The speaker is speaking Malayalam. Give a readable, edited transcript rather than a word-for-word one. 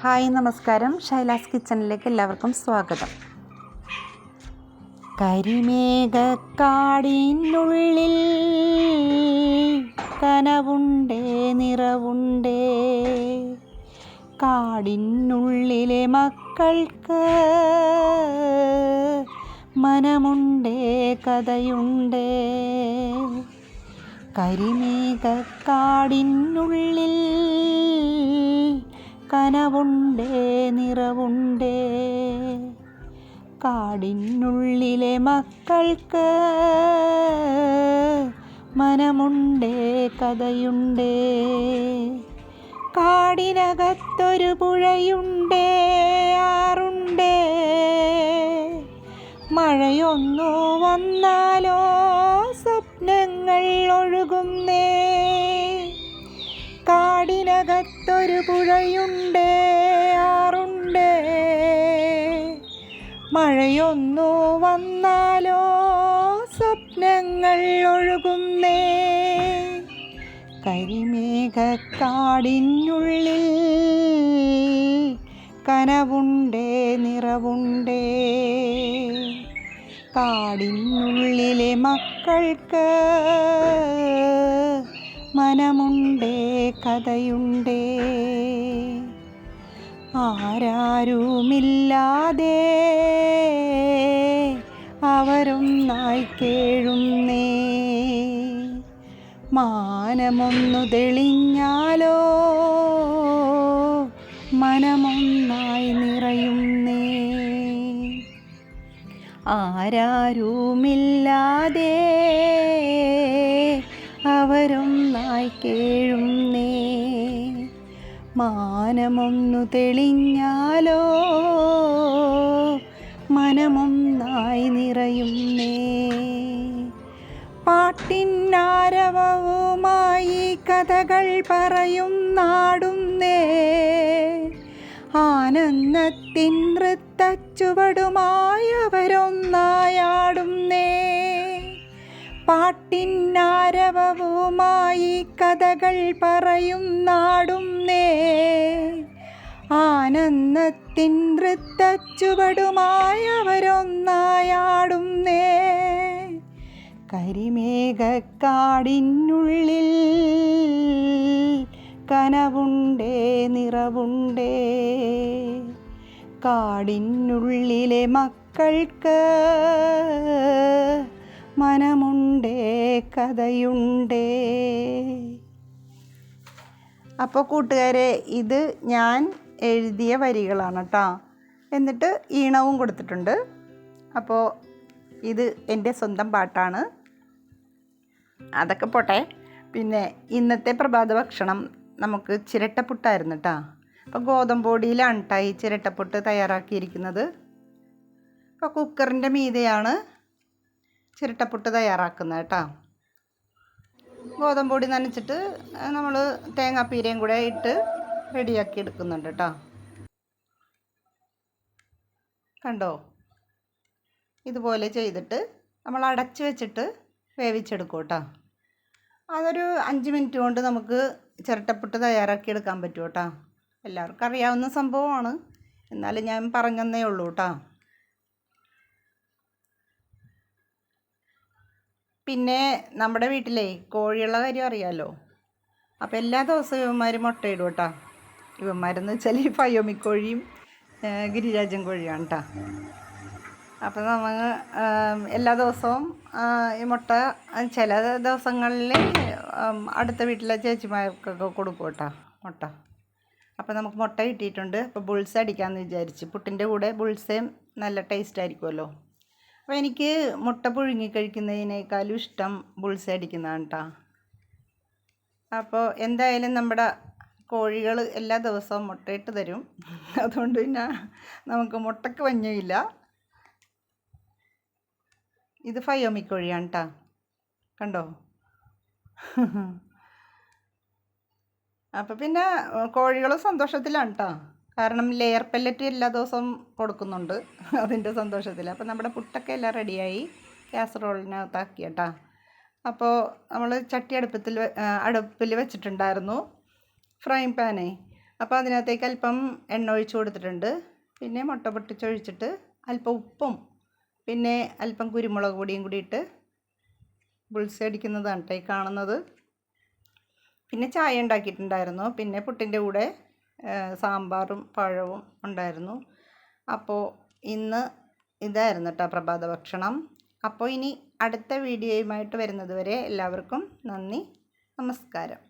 ഹായ് നമസ്കാരം, ഷൈലാസ് കിച്ചണിലേക്ക് എല്ലാവർക്കും സ്വാഗതം. കരിമേഘക്കാടിനുള്ളിൽ കനവുണ്ടേ, നിറവുണ്ടേ, കാടിനുള്ളിലെ മക്കൾക്ക് മനമുണ്ടേ, കഥയുണ്ടേ. കരിമേഘക്കാടിനുള്ളിൽ കനവുണ്ടേ, നിറവുണ്ടേ, കാടിനുള്ളിലെ മക്കൾക്ക് മനമുണ്ടേ, കഥയുണ്ടേ. കാടിനകത്തൊരു പുഴയുണ്ടേ, ആറുണ്ടേ, മഴയൊന്നു വന്നാലോ സ്വപ്നങ്ങൾ ഒഴുകുന്നേ. കാടിനകത്തൊരു പുഴയുണ്ടേ, ആറുണ്ടേ, മഴയൊന്നു വന്നാലോ സ്വപ്നങ്ങൾ ഒഴുകുന്നേ. കരിമേഘക്കാടിനുള്ളിൽ കനവുണ്ടേ, നിറവുണ്ടേ, കാടിനുള്ളിലെ മക്കൾക്ക് മനമുണ്ടേ, കഥയുണ്ടേ. ആരാരുമില്ലാതെ അവരൊന്നായി കേഴുന്നേ. മാനമൊന്നു തെളിഞ്ഞാലോ മനമൊന്നായി നിറയുന്നേ. ആരാരുമില്ലാതെ അവരൊന്നായി കേഴുന്നേ. മാനമൊന്നു തെളിഞ്ഞാലോ മനമൊന്നായി നിറയുന്നേ. പാട്ടിനാരവവുമായി കഥകൾ പറയും നാടുന്നേ. ആനന്ദത്തിൻ നൃത്തച്ചുവടുമായി അവരൊന്നായാടുന്നേ. പാട്ടിനാരവവുമായി കഥകൾ പറയും നാടുന്നേ. ആനന്ദത്തിൻ നൃത്തച്ചുവടുമായി അവരൊന്നായാടുന്നേ. കരിമേഘക്കാടിനുള്ളിൽ കനവുണ്ടേ, നിറവുണ്ടേ, കാടിനുള്ളിലെ മക്കൾക്ക് മനമുണ്ടേ, കഥയുണ്ടേ. അപ്പോൾ കൂട്ടുകാരെ, ഇത് ഞാൻ എഴുതിയ വരികളാണ് കേട്ടോ. എന്നിട്ട് ഈണവും കൊടുത്തിട്ടുണ്ട്. അപ്പോൾ ഇത് എൻ്റെ സ്വന്തം പാട്ടാണ്. അതൊക്കെ പോട്ടെ. പിന്നെ ഇന്നത്തെ പ്രഭാത ഭക്ഷണം നമുക്ക് ചിരട്ടപ്പുട്ടായിരുന്നു കേട്ടോ. അപ്പോൾ ഗോതമ്പൊടിയിലാണ് കേട്ടോ ഈ ചിരട്ടപ്പുട്ട് തയ്യാറാക്കിയിരിക്കുന്നത്. അപ്പോൾ കുക്കറിൻ്റെ മീതെയാണ് ചിരട്ടപ്പുട്ട് തയ്യാറാക്കുന്നത് കേട്ടോ. ഗോതമ്പൊടി നനച്ചിട്ട് നമ്മൾ തേങ്ങാപ്പീരയും കൂടെ ഇട്ട് റെഡിയാക്കി എടുക്കുന്നുണ്ട് കേട്ടോ. കണ്ടോ? ഇതുപോലെ ചെയ്തിട്ട് നമ്മൾ അടച്ച് വെച്ചിട്ട് വേവിച്ചെടുക്കും കേട്ടോ. അതൊരു 5 മിനിറ്റ് കൊണ്ട് നമുക്ക് ചിരട്ടപ്പുട്ട് തയ്യാറാക്കി എടുക്കാൻ പറ്റും കേട്ടോ. എല്ലാവർക്കും അറിയാവുന്ന സംഭവമാണ്, എന്നാലും ഞാൻ പറഞ്ഞതന്നേ ഉള്ളൂ കേട്ടോ. പിന്നെ നമ്മുടെ വീട്ടിലെ കോഴിയുള്ള കാര്യം അറിയാമല്ലോ. അപ്പോൾ എല്ലാ ദിവസവും ഇവന്മാർ മുട്ടയിടും കേട്ടോ. ഇവന്മാരെന്ന് വെച്ചാൽ ഈ ഫയോമിക്കോഴിയും ഗിരിരാജൻ കോഴിയാണ് കേട്ടോ. അപ്പോൾ നമ്മൾ എല്ലാ ദിവസവും ഈ മുട്ട ചില ദിവസങ്ങളിൽ അടുത്ത വീട്ടിലെ ചേച്ചിമാർക്കൊക്കെ കൊടുക്കും കേട്ടോ മുട്ട. അപ്പോൾ നമുക്ക് മുട്ട കിട്ടിയിട്ടുണ്ട്. അപ്പോൾ ബുൾസ അടിക്കാമെന്ന് വിചാരിച്ച്. പുട്ടിൻ്റെ കൂടെ ബുൾസയും നല്ല ടേസ്റ്റ് ആയിരിക്കുമല്ലോ. അപ്പോൾ എനിക്ക് മുട്ട പുഴുങ്ങി കഴിക്കുന്നതിനേക്കാളും ഇഷ്ടം ബുൾസ അടിക്കുന്നതാണ് കേട്ടോ. അപ്പോൾ എന്തായാലും നമ്മുടെ കോഴികൾ എല്ലാ ദിവസവും മുട്ടയിട്ട് തരും. അതുകൊണ്ട് പിന്നെ നമുക്ക് മുട്ടയ്ക്ക് വഞ്ഞയില്ല. ഇത് ഫയോമിക്കോഴിയാണ് കേട്ടോ. കണ്ടോ? അപ്പോൾ പിന്നെ കോഴികൾ സന്തോഷത്തിലാണ് കേട്ടോ. കാരണം ലെയർ പെല്ലറ്റ് എല്ലാ ദിവസവും കൊടുക്കുന്നുണ്ട്, അതിൻ്റെ സന്തോഷത്തിൽ. അപ്പോൾ നമ്മുടെ പുട്ടൊക്കെ എല്ലാം റെഡിയായി കാസറോളിനകത്താക്കി കേട്ടോ. അപ്പോൾ നമ്മൾ ചട്ടി അടുപ്പിൽ വെച്ചിട്ടുണ്ടായിരുന്നു. ഫ്രൈ പാനേ അപ്പോൾ അതിനകത്തേക്ക് അല്പം എണ്ണ ഒഴിച്ച് കൊടുത്തിട്ടുണ്ട്. പിന്നെ മുട്ട പൊട്ടിച്ചൊഴിച്ചിട്ട് അല്പം ഉപ്പും പിന്നെ അല്പം കുരുമുളക് പൊടിയും കൂടി ഇട്ട് ബുൾസൈ അടിക്കുന്നതാണ് കേട്ടോ ഈ കാണുന്നത്. പിന്നെ ചായ ഉണ്ടാക്കിയിട്ടുണ്ടായിരുന്നു. പിന്നെ പുട്ടിൻ്റെ കൂടെ സാമ്പാറും പഴവും ഉണ്ടായിരുന്നു. അപ്പോൾ ഇന്ന് ഇതായിരുന്നു കേട്ടോ പ്രഭാത ഭക്ഷണം. അപ്പോൾ ഇനി അടുത്ത വീഡിയോയുമായിട്ട് വരുന്നത് വരെ എല്ലാവർക്കും നന്ദി, നമസ്കാരം.